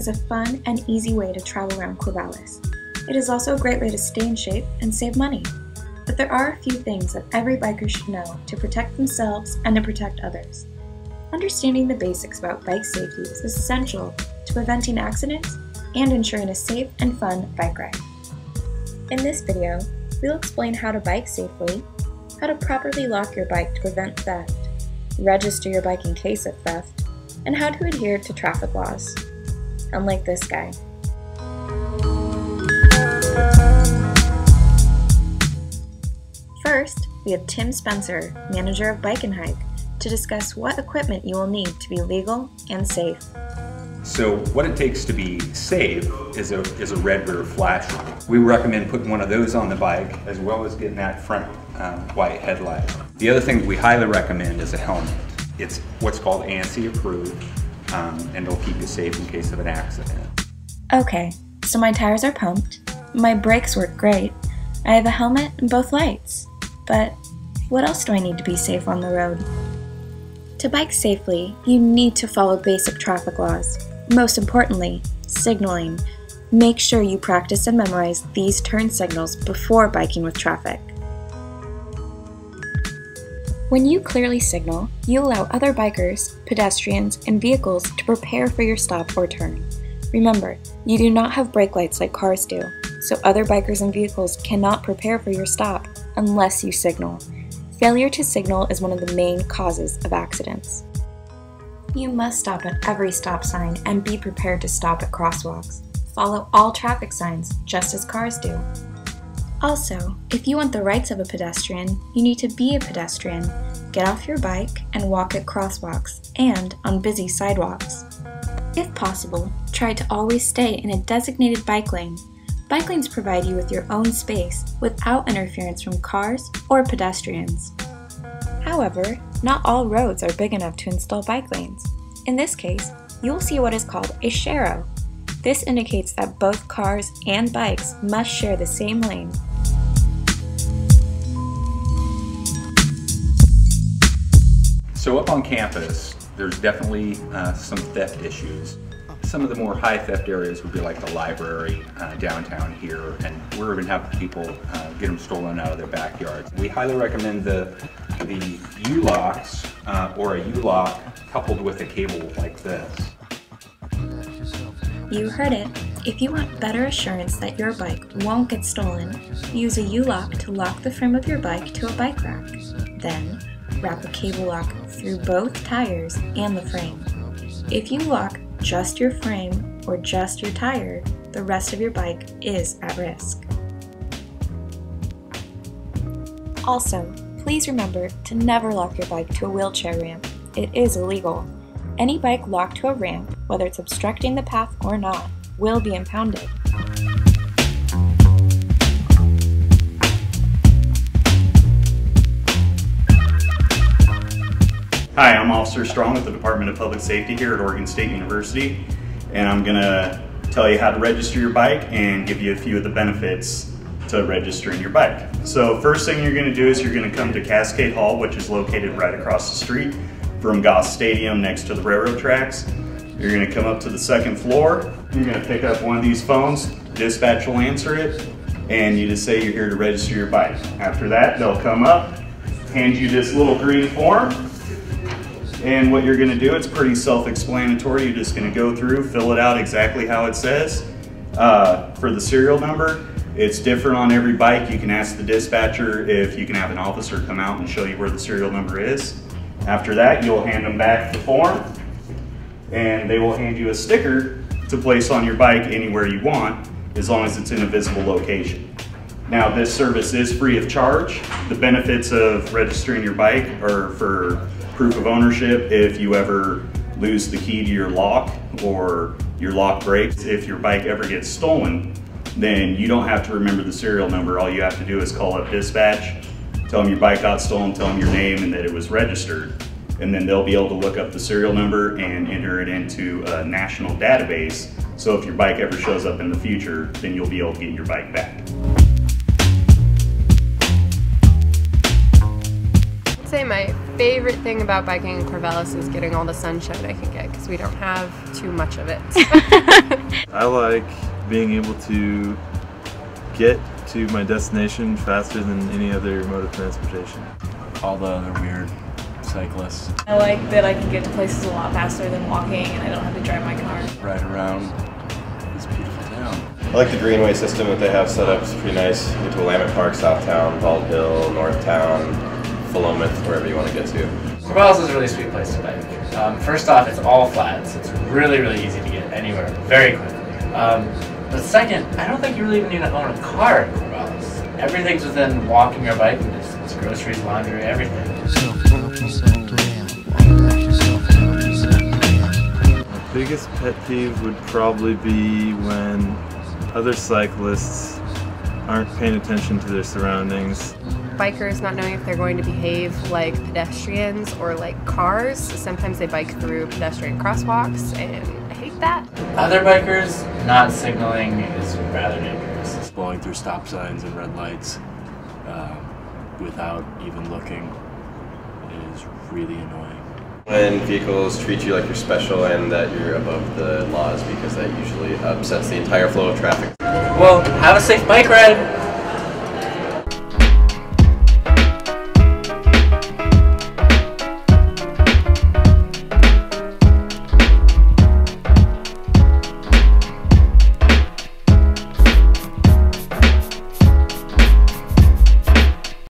is a fun and easy way to travel around Corvallis. It is also a great way to stay in shape and save money. But there are a few things that every biker should know to protect themselves and to protect others. Understanding the basics about bike safety is essential to preventing accidents and ensuring a safe and fun bike ride. In this video, we'll explain how to bike safely, how to properly lock your bike to prevent theft, register your bike in case of theft, and how to adhere to traffic laws. Unlike this guy. First, we have Tim Spencer, manager of Bike and Hike, to discuss what equipment you will need to be legal and safe. So what it takes to be safe is a red rear flashlight. We recommend putting one of those on the bike as well as getting that front white headlight. The other thing that we highly recommend is a helmet. It's what's called ANSI approved and it'll keep you safe in case of an accident. Okay, so my tires are pumped, my brakes work great, I have a helmet and both lights, but what else do I need to be safe on the road? To bike safely, you need to follow basic traffic laws. Most importantly, signaling. Make sure you practice and memorize these turn signals before biking with traffic. When you clearly signal, you allow other bikers, pedestrians, and vehicles to prepare for your stop or turn. Remember, you do not have brake lights like cars do, so other bikers and vehicles cannot prepare for your stop unless you signal. Failure to signal is one of the main causes of accidents. You must stop at every stop sign and be prepared to stop at crosswalks. Follow all traffic signs, just as cars do. Also, if you want the rights of a pedestrian, you need to be a pedestrian. Get off your bike and walk at crosswalks and on busy sidewalks. If possible, try to always stay in a designated bike lane. Bike lanes provide you with your own space without interference from cars or pedestrians. However, not all roads are big enough to install bike lanes. In this case, you will see what is called a sharrow. This indicates that both cars and bikes must share the same lane. So up on campus, there's definitely some theft issues. Some of the more high theft areas would be like the library downtown here, and we're even having people get them stolen out of their backyards. We highly recommend the U-locks or a U-lock coupled with a cable like this. You heard it. If you want better assurance that your bike won't get stolen, use a U-lock to lock the frame of your bike to a bike rack. Then, wrap a cable lock through both tires and the frame. If you lock just your frame or just your tire, the rest of your bike is at risk. Also, please remember to never lock your bike to a wheelchair ramp. It is illegal. Any bike locked to a ramp, whether it's obstructing the path or not, will be impounded. Hi, I'm Officer Strong with the Department of Public Safety here at Oregon State University, and I'm going to tell you how to register your bike and give you a few of the benefits to registering your bike. So first thing you're going to do is you're going to come to Cascade Hall, which is located right across the street from Goss Stadium next to the railroad tracks. You're going to come up to the second floor, you're going to pick up one of these phones, dispatch will answer it, and you just say you're here to register your bike. After that, they'll come up, hand you this little green form. And what you're going to do, it's pretty self-explanatory. You're just going to go through, fill it out exactly how it says. For the serial number, it's different on every bike. You can ask the dispatcher if you can have an officer come out and show you where the serial number is. After that, you'll hand them back the form, and they will hand you a sticker to place on your bike anywhere you want, as long as it's in a visible location. Now, this service is free of charge. The benefits of registering your bike are for proof of ownership if you ever lose the key to your lock or your lock breaks. If your bike ever gets stolen, then you don't have to remember the serial number. All you have to do is call up dispatch, tell them your bike got stolen, tell them your name and that it was registered, and then they'll be able to look up the serial number and enter it into a national database. So if your bike ever shows up in the future, then you'll be able to get your bike back. say my favorite thing about biking in Corvallis is getting all the sunshine I can get, because we don't have too much of it. I like being able to get to my destination faster than any other mode of transportation. All the other weird cyclists. I like that I can get to places a lot faster than walking, and I don't have to drive my car. Ride around this beautiful town. I like the greenway system that they have set up. It's pretty nice. You get to Willamette Park, Southtown, Bald Hill, Northtown, Philomath, wherever you want to get to. Corvallis is a really sweet place to bike. First off, it's all flats. It's really, really easy to get anywhere very quickly. But second, I don't think you really even need to own a car in Corvallis. Everything's within walking or biking distance. Groceries, laundry, everything. My biggest pet peeve would probably be when other cyclists aren't paying attention to their surroundings. Bikers not knowing if they're going to behave like pedestrians or like cars. Sometimes they bike through pedestrian crosswalks, and I hate that. Other bikers not signaling is rather dangerous. Blowing through stop signs and red lights without even looking is really annoying. When vehicles treat you like you're special and that you're above the laws, because that usually upsets the entire flow of traffic. Well, have a safe bike ride.